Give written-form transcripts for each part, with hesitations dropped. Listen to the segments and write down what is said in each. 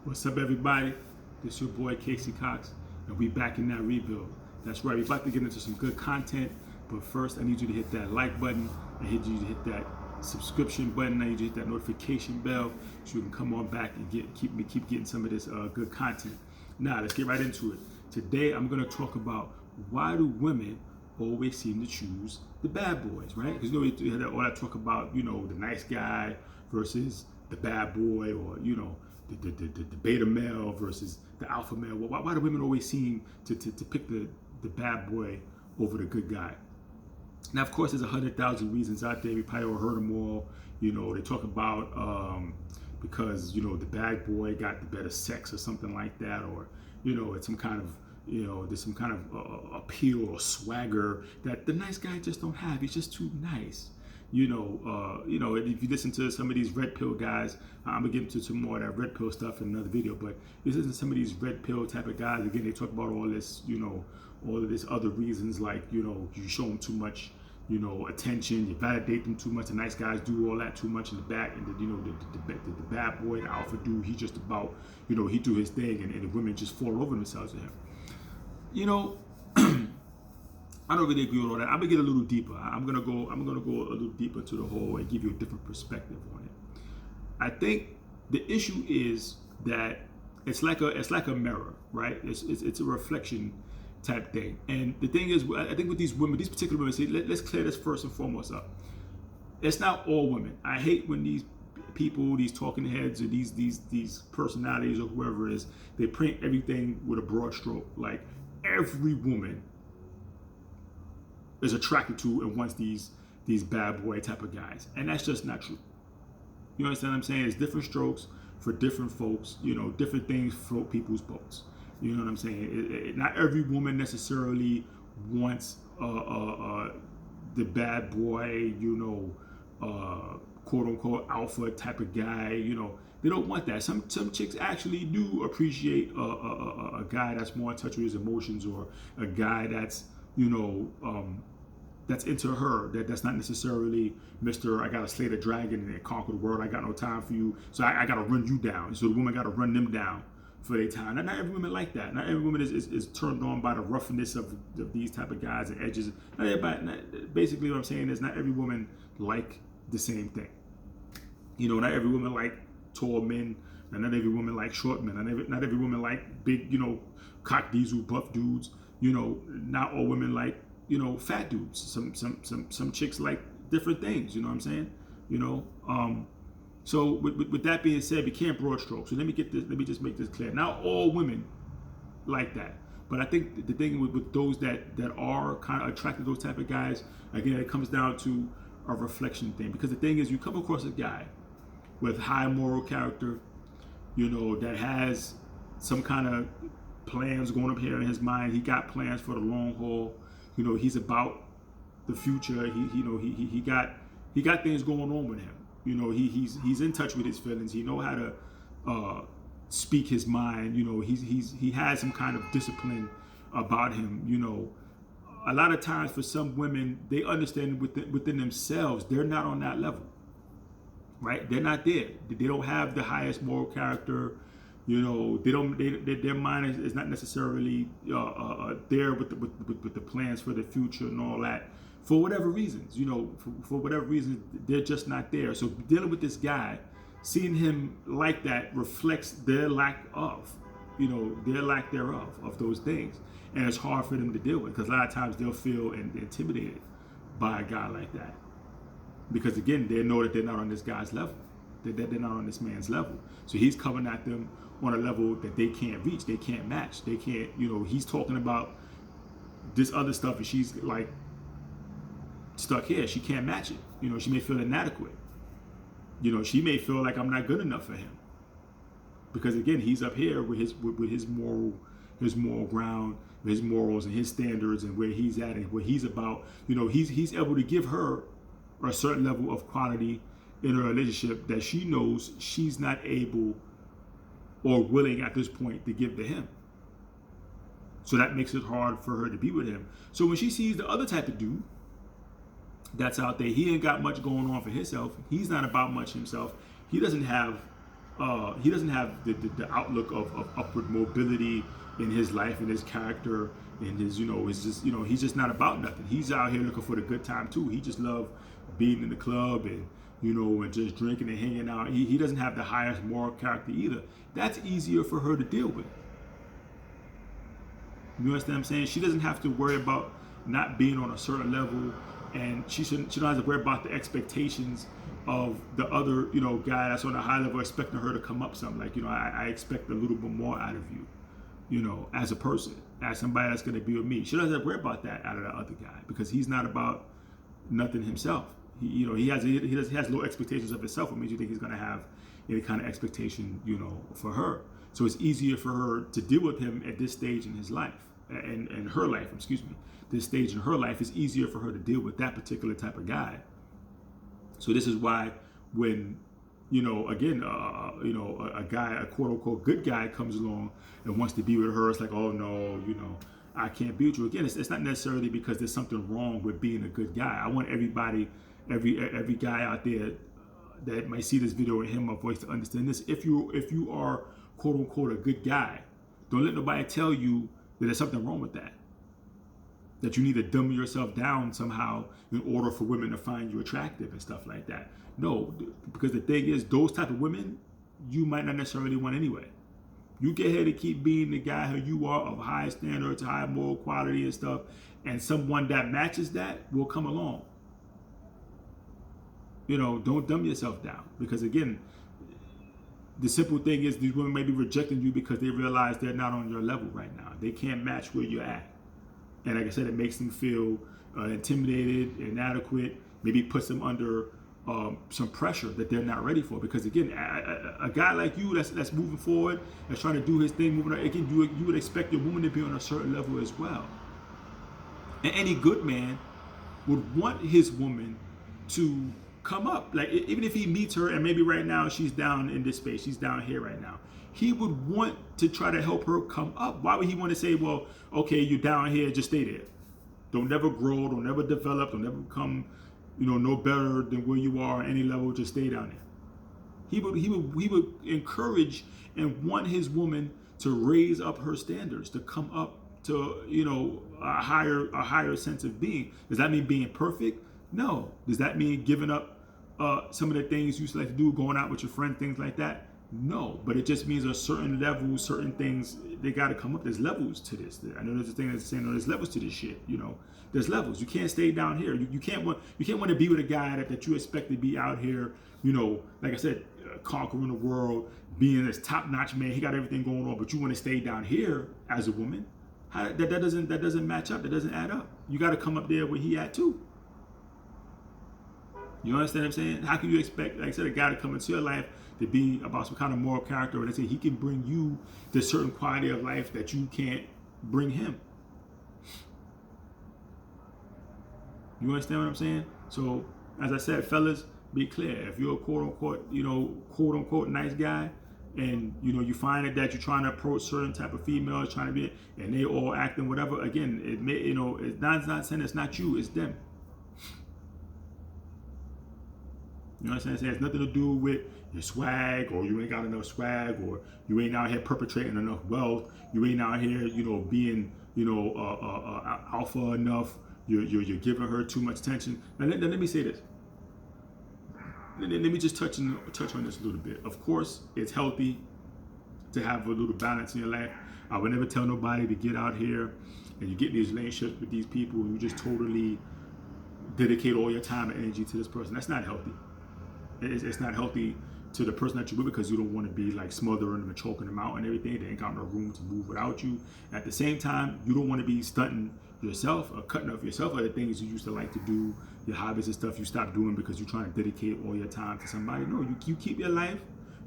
What's up, everybody? This your boy Casey Cox, and we back in that rebuild. That's right, we're about to get into some good content, but first I need you to hit that like button. I need you to hit that subscription button. I need you to hit that notification bell so you can come on back and keep getting some of this good content. Now let's get right into it. Today I'm going to talk about why do women always seem to choose the bad boys, right? Because you know all that talk about the nice guy versus the bad boy, or the beta male versus the alpha male. Well, why do women always seem to pick the bad boy over the good guy? Now, of course, there's 100,000 reasons out there. We probably all heard them all. They talk about because the bad boy got the better sex or something like that, or it's some kind of there's some kind of appeal or swagger that the nice guy just don't have. He's just too nice. If you listen to some of these red pill guys, I'm gonna get into some more of that red pill stuff in another video. But you listen to some of these red pill type of guys. Again, they talk about all this, all of this other reasons, like you show them too much, attention, you validate them too much. The nice guys do all that too much in the back, and the bad boy, the alpha dude, he just about, he do his thing, and the women just fall over themselves with him. I don't really agree with all that. I'm gonna get a little deeper. I'm gonna go a little deeper to the whole and give you a different perspective on it. I think the issue is that it's like a mirror, right? It's a reflection type thing. And the thing is, I think with these women, these particular women, let's clear this first and foremost up. It's not all women. I hate when these people, these talking heads, or these personalities, or whoever it is, they paint everything with a broad stroke. Like every woman is attracted to and wants these bad boy type of guys, and that's just not true. You understand what I'm saying? It's different strokes for different folks. Different things float people's boats. You know what I'm saying? Not every woman necessarily wants the bad boy, quote unquote alpha type of guy. They don't want that. Some chicks actually do appreciate a guy that's more in touch with his emotions, or a guy that's that's into her, that's not necessarily Mr. I gotta slay the dragon and conquer the world, I got no time for you, so I gotta run you down. So the woman gotta run them down for their time. Not every woman like that. Not every woman is turned on by the roughness of these type of guys and edges. Basically what I'm saying is not every woman like the same thing. Not every woman like tall men, and not every woman like short men, not every woman like big, cock diesel buff dudes. Not all women like, fat dudes. Some chicks like different things, you know what I'm saying? So with that being said, we can't broad stroke. So let me just make this clear. Not all women like that. But I think the thing with those that are kind of attracted to those type of guys, again, it comes down to a reflection thing. Because the thing is, you come across a guy with high moral character, that has some kind of plans going up here in his mind. He got plans for the long haul. He's about the future. He got things going on with him. He's in touch with his feelings. He know how to speak his mind. He has some kind of discipline about him. A lot of times for some women, they understand within themselves they're not on that level, right? They're not there. They don't have the highest moral character. Their mind is not necessarily there with the plans for the future and all that. For whatever reasons, for whatever reasons, they're just not there. So dealing with this guy, seeing him like that reflects their lack of, their lack thereof of those things. And it's hard for them to deal with, because a lot of times they'll feel intimidated by a guy like that. Because again, they know that they're not on this guy's level. They're not on this man's level. So he's coming at them on a level that they can't reach, they can't match, they can't, he's talking about this other stuff and she's like stuck here. She can't match it. She may feel inadequate. She may feel like I'm not good enough for him. Because again, he's up here with his moral ground, with his morals and his standards and where he's at and what he's about. He's able to give her a certain level of quality in a relationship that she knows she's not able or willing at this point to give to him. So that makes it hard for her to be with him. So when she sees the other type of dude that's out there, he ain't got much going on for himself. He's not about much himself. He doesn't have he doesn't have the outlook of upward mobility in his life and his character and his, it's just, he's just not about nothing. He's out here looking for the good time too. He just loves being in the club and, and just drinking and hanging out. He doesn't have the highest moral character either. That's easier for her to deal with. You understand what I'm saying? She doesn't have to worry about not being on a certain level, and she don't have to worry about the expectations of the other, guy that's on a high level expecting her to come up something. Like, I expect a little bit more out of you, as a person, as somebody that's going to be with me. She doesn't have to worry about that out of the other guy because he's not about nothing himself. He has low expectations of himself, which means you think he's going to have any kind of expectation, for her. So it's easier for her to deal with him at this stage in his life, and her life, excuse me. This stage in her life is easier for her to deal with that particular type of guy. So this is why when, again, a guy, a quote unquote good guy comes along and wants to be with her, it's like, oh no, I can't be with you. Again, it's not necessarily because there's something wrong with being a good guy. I want everybody, every guy out there that might see this video and hear my voice to understand this. If you are quote unquote a good guy, don't let nobody tell you that there's something wrong with that. That you need to dumb yourself down somehow in order for women to find you attractive and stuff like that. No, because the thing is, those type of women, you might not necessarily want anyway. You get here to keep being the guy who you are, of high standards, high moral quality and stuff, and someone that matches that will come along. Don't dumb yourself down, because again, the simple thing is these women may be rejecting you because they realize they're not on your level right now. They can't match where you're at. And like I said, it makes them feel intimidated, inadequate, maybe puts them under some pressure that they're not ready for. Because again, a guy like you that's moving forward, that's trying to do his thing, moving on, again, you would expect your woman to be on a certain level as well. And any good man would want his woman to come up. Like, even if he meets her and maybe right now she's down in this space, she's down here right now, he would want to try to help her come up. Why would he want to say, well, okay, you're down here, just stay there. Don't never grow, don't never develop, don't never become, no better than where you are at any level, just stay down there. He would encourage and want his woman to raise up her standards, to come up to, a higher sense of being. Does that mean being perfect? No. Does that mean giving up some of the things you used to like to do, going out with your friends, things like that? No, but it just means a certain level, certain things, they got to come up. There's levels to this. I know there's a thing that's saying, no, there's levels to this shit. There's levels. You can't stay down here. You can't want to be with a guy that you expect to be out here, like I said, conquering the world, being this top-notch man. He got everything going on, but you want to stay down here as a woman. That doesn't match up. That doesn't add up. You got to come up there where he at too. You understand what I'm saying? How can you expect, like I said, a guy to come into your life to be about some kind of moral character, and they say he can bring you the certain quality of life that you can't bring him? You understand what I'm saying? So, as I said, fellas, be clear. If you're a quote unquote nice guy, and you find it that you're trying to approach certain type of females, trying to be, and they all acting whatever, again, it may, it's not saying it's not you, it's them. You know what I'm saying? It has nothing to do with your swag, or you ain't got enough swag, or you ain't out here perpetrating enough wealth. You ain't out here, being, alpha enough. You're giving her too much attention. Now let me say this. Let me just touch on this a little bit. Of course, it's healthy to have a little balance in your life. I would never tell nobody to get out here and you get these relationships with these people and you just totally dedicate all your time and energy to this person. That's not healthy. It's not healthy to the person that you're with, because you don't want to be like smothering them and choking them out and everything. They ain't got no room to move without you. At the same time, you don't want to be stunting yourself or cutting off yourself or the things you used to like to do, your hobbies and stuff you stop doing because you're trying to dedicate all your time to somebody. No, you keep your life,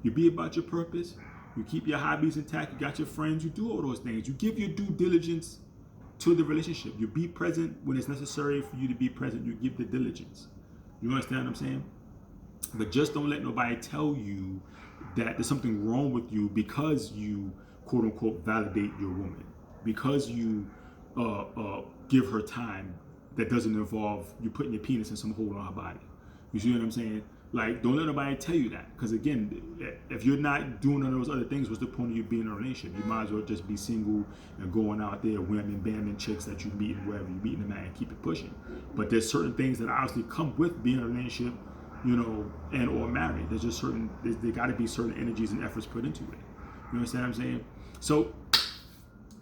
you be about your purpose, you keep your hobbies intact, you got your friends, you do all those things. You give your due diligence to the relationship. You be present when it's necessary for you to be present. You give the diligence. You understand what I'm saying? But just don't let nobody tell you that there's something wrong with you because you quote unquote validate your woman, because you give her time that doesn't involve you putting your penis in some hole on her body. You see what I'm saying? Like, don't let nobody tell you that. Because again, if you're not doing none of those other things, what's the point of you being in a relationship? You might as well just be single and going out there, whamming, bamming chicks that you meet wherever you meeting them at, and keep it pushing. But there's certain things that obviously come with being in a relationship, you know, and or married. There's just there got to be certain energies and efforts put into it. You understand what I'm saying? So,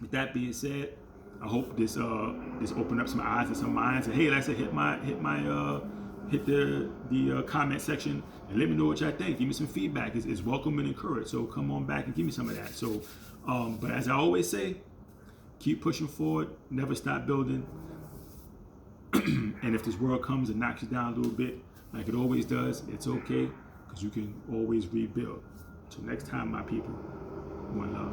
with that being said, I hope this opened up some eyes and some minds. And hey, like I said, hit the comment section and let me know what y'all think. Give me some feedback. It's welcome and encouraged. So come on back and give me some of that. So, but as I always say, keep pushing forward. Never stop building. And if this world comes and knocks you down a little bit, like it always does, it's okay, because you can always rebuild. Till next time, my people, one love.